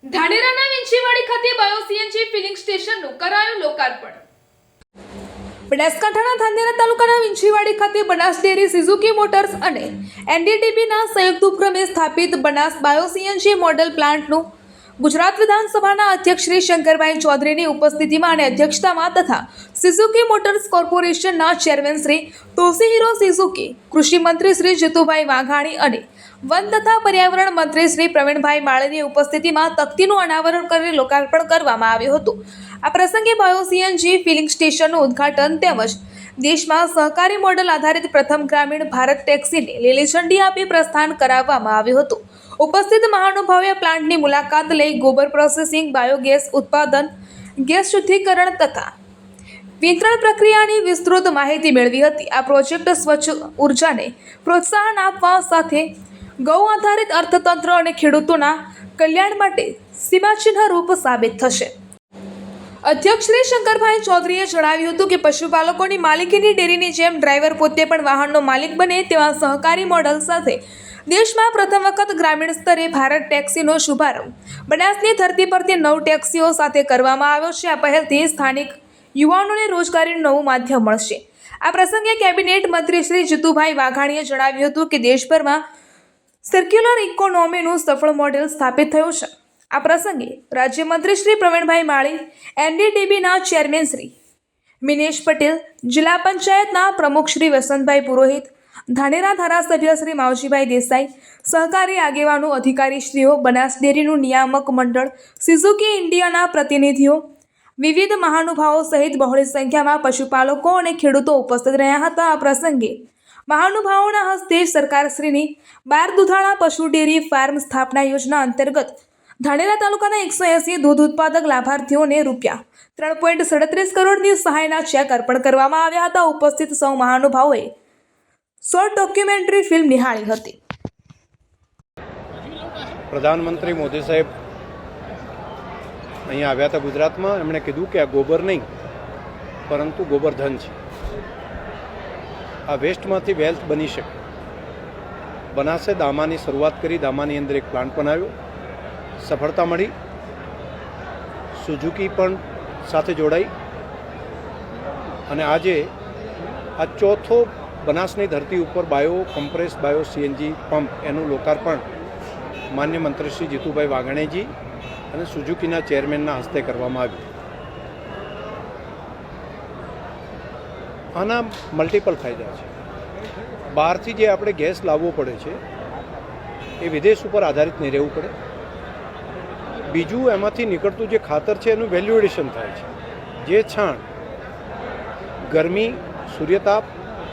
ધાનેરાના વિંછીવાડી ખાતે bio-CNG feeling સ્ટેશનનું કરાયું લોકાર્પણ। બનાસકાંઠાના ધાનેરા તાલુકાના વિંછીવાડી ખાતે બનાસ ડેરી, સુઝુકી મોટર્સ અને એનડીડીબીના સંયુક્ત ઉપક્રમે સ્થાપિત બનાસ બાયો-સીએનજી મોડેલ પ્લાન્ટનું ગુજરાત વિધાનસભાના અધ્યક્ષ શ્રી શંકરભાઈ ચૌધરીની ઉપસ્થિતિમાં અને અધ્યક્ષતામાં તથા સુઝુકી મોટર્સ કોર્પોરેશનના ચેરમેન શ્રી તોશીહિરો સુઝુકી, કૃષિ મંત્રી શ્રી જીતુભાઈ વાઘાણી અને વન તથા પર્યાવરણ મંત્રી શ્રી પ્રવીણભાઈ માળીની ઉપસ્થિતિમાં તકતીનું અનાવરણ કરી લોકાર્પણ કરવામાં આવ્યું હતું। આ પ્રસંગે બાયો-સીએનજી ફિલિંગ સ્ટેશનનું ઉદ્ઘાટન તેમજ દેશમાં સહકારી મોડેલ આધારિત પ્રથમ ગ્રામીણ ભારત ટેક્સીને લીલી ઝંડી આપી પ્રસ્થાન કરાવવામાં આવ્યું હતું। ઉપસ્થિત મહાનુભાવોએ પ્લાન્ટની મુલાકાત લઈ ગોબર પ્રોસેસિંગ, બાયોગેસ ઉત્પાદન, ગેસ શુદ્ધિકરણ તથા વિતરણ પ્રક્રિયાની વિસ્તૃત માહિતી મેળવી હતી। આ પ્રોજેક્ટ સ્વચ્છ ઉર્જાને પ્રોત્સાહન આપવા સાથે ગૌ આધારિત અર્થતંત્ર અને ખેડૂતોના કલ્યાણ માટે સીમાચિહ્ન રૂપ સાબિત થશે। અધ્યક્ષ શ્રી શંકરભાઈ ચૌધરીએ જણાવ્યું હતું કે પશુપાલકોની માલિકીની ડેરીની જેમ ડ્રાઈવર પોતે પણ વાહનનો માલિક બને તેવા સહકારી મોડલ સાથે દેશમાં પ્રથમ વખત ગ્રામીણ સ્તરે ભારત ટેક્સીનો શુભારંભ બનાસની ધરતી પરથી 9 ટેક્સીઓ સાથે કરવામાં આવ્યો છે। આ પહેલથી સ્થાનિક યુવાનોને રોજગારીનું નવું માધ્યમ મળશે। આ પ્રસંગે કેબિનેટ મંત્રી શ્રી જીતુભાઈ વાઘાણીએ જણાવ્યું હતું કે દેશભરમાં સર્ક્યુલર ઇકોનોમીનું સફળ મોડેલ સ્થાપિત થયું છે। આ પ્રસંગે રાજ્યમંત્રી શ્રી પ્રવીણભાઈ માળી, એનડીડીબીના ચેરમેન શ્રી મિનેશ પટેલ, જિલ્લા પંચાયતના પ્રમુખ શ્રી વસંતભાઈ પુરોહિત, ધાનેરા ધારાસભ્ય શ્રી માવજીભાઈ દેસાઈ, સહકારી આગેવાનો, અધિકારીશ્રીઓ, બનાસ ડેરીનું નિયામક મંડળ, સુઝુકી ઇન્ડિયાના પ્રતિનિધિઓ, વિવિધ મહાનુભાવો સહિત બહોળી સંખ્યામાં પશુપાલકો અને ખેડૂતો ઉપસ્થિત રહ્યા હતા। આ પ્રસંગે મહાનુભાવોના હસ્તે સરકારશ્રીની 12 દુધાળા પશુ ડેરી ફાર્મ સ્થાપના યોજના અંતર્ગત ધાનેરા તાલુકાના 180 દૂધ ઉત્પાદક લાભાર્થીઓને ₹3.37 કરોડની સહાયના ચેક અર્પણ કરવામાં આવ્યા હતા। ઉપસ્થિત સૌ મહાનુભાવોએ શોર્ટ ડોક્યુમેન્ટરી ફિલ્મ નિહાળી હતી। પ્રધાનમંત્રી મોદી સાહેબ અહીંયા આવ્યા હતા ગુજરાતમાં। એમણે કીધું કે આ ગોબર નહીં પરંતુ ગોબરધન છે। આ વેસ્ટમાંથી વેલ્થ બની શકે। બનાસે દામાની શરૂઆત કરી, દામાની અંદર એક પ્લાન્ટ બનાવ્યો, સફળતા મળી। સુઝુકી પણ સાથે જોડાઈ અને આજે આ ચોથો બનાસની ધરતી ઉપર કમ્પ્રેસ બાયો સીએનજી પંપ એનું લોકાર્પણ માન્ય મંત્રી શ્રી જીતુભાઈ વાઘાણીજી અને સુઝુકીના ચેરમેનના હસ્તે કરવામાં આવ્યું। આના મલ્ટિપલ ફાયદા છે। બહારથી જે આપણે ગેસ લાવવો પડે છે એ વિદેશ ઉપર આધારિત નહીં રહેવું પડે। બીજું, એમાંથી નીકળતું જે ખાતર છે એનું વેલ્યુ એડિશન થાય છે। જે છાણ ગરમી, સૂર્યતાપ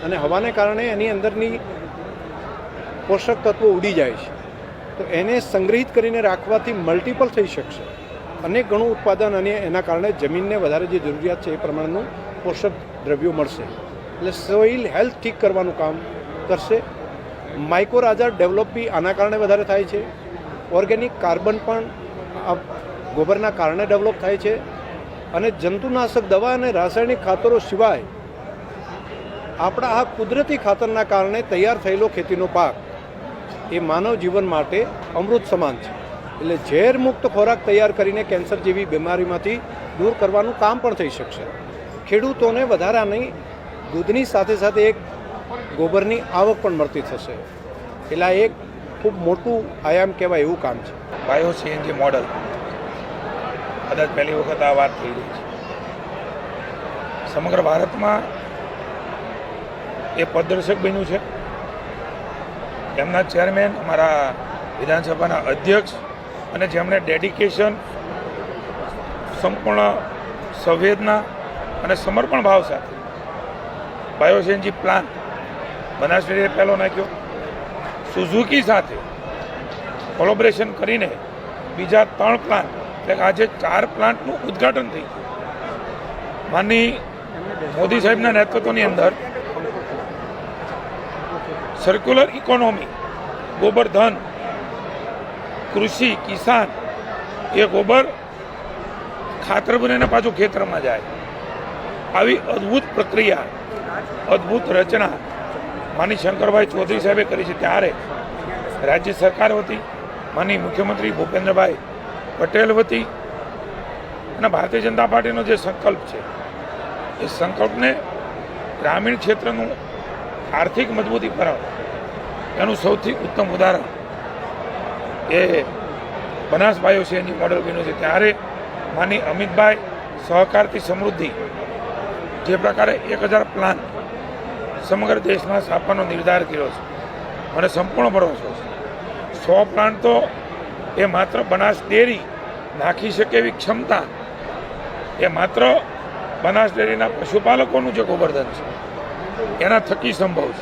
અને હવાને કારણે એની અંદરની પોષક તત્વો ઉડી જાય છે, તો એને સંગ્રહિત કરીને રાખવાથી મલ્ટિપલ થઈ શકશે। અનેક ગણું ઉત્પાદન અને એના કારણે જમીનને વધારે જે જરૂરિયાત છે એ પ્રમાણેનું પોષક દ્રવ્યો મળશે, એટલે સોઇલ હેલ્થ ઠીક કરવાનું કામ કરશે। માઇક્રોરાજા ડેવલપ બી આના કારણે વધારે થાય છે। ઓર્ગેનિક કાર્બન પણ આ ગોબરના કારણે ડેવલપ થાય છે। અને જંતુનાશક દવા અને રાસાયણિક ખાતરો સિવાય આપણા આ કુદરતી ખાતરના કારણે તૈયાર થયેલો ખેતીનો પાક એ માનવ જીવન માટે અમૃત સમાન છે। એટલે ઝેરમુક્ત ખોરાક તૈયાર કરીને કેન્સર જેવી બીમારીમાંથી દૂર કરવાનું કામ પણ થઈ શકશે। ખેડૂતોને વધારાની દૂધની સાથે સાથે એક ગોબરની આવક પણ મળતી થશે। એટલે એક ખૂબ મોટું આયામ કહેવાય એવું કામ છે। બાયો સીએનજી મોડલ કદાચ પહેલી વખત આ વાત થઈ રહી છે। સમગ્ર ભારતમાં એ પદદર્શક બન્યું છે। એમના ચેરમેન, અમારા વિધાનસભાના અધ્યક્ષ અને જેમણે ડેડિકેશન, સંપૂર્ણ સંવેદના અને સમર્પણ ભાવ સાથે બાયો સીએનજી પ્લાન્ટ બનાસ ડેરીએ પહેલો નાખ્યો। સુઝુકી સાથે કોલેબોરેશન કરીને બીજા 3 પ્લાન્ટ, એટલે આજે 4 પ્લાન્ટનું ઉદ્ઘાટન થઈ ગયું। માનની મોદી સાહેબના નેતૃત્વની અંદર સર્ક્યુલર ઇકોનોમી, ગોબરધન, કૃષિ, કિસાન, એ ગોબર ખાતર બનીને પાછું ખેતરમાં જાય, આવી અદ્ભુત પ્રક્રિયા, અદ્ભુત રચના માની શંકરભાઈ ચૌધરી સાહેબે કરી છે। ત્યારે રાજ્ય સરકાર વતી માનનીય મુખ્યમંત્રી ભૂપેન્દ્રભાઈ પટેલ વતી અને ભારતીય જનતા પાર્ટીનો જે સંકલ્પ છે એ સંકલ્પને ગ્રામીણ ક્ષેત્રનું આર્થિક મજબૂતીકરણ એનું સૌથી ઉત્તમ ઉદાહરણ એ બનાસ બાયોસીએનજી મોડેલ બન્યું છે. ત્યારે માની અમિતભાઈ સહકારથી સમૃદ્ધિ જે પ્રકારે 1000 પ્લાન સમગ્ર દેશમાં સ્થાપવાનો નિર્ધાર કર્યો છે અને સંપૂર્ણ ભરોસો છે. 100 પ્લાન્ટ તો એ માત્ર બનાસ ડેરી નાખી શકે એવી ક્ષમતા એ માત્ર બનાસ ડેરીના પશુપાલકોનું જે ગોબરધન છે એના થકી સંભવ છે.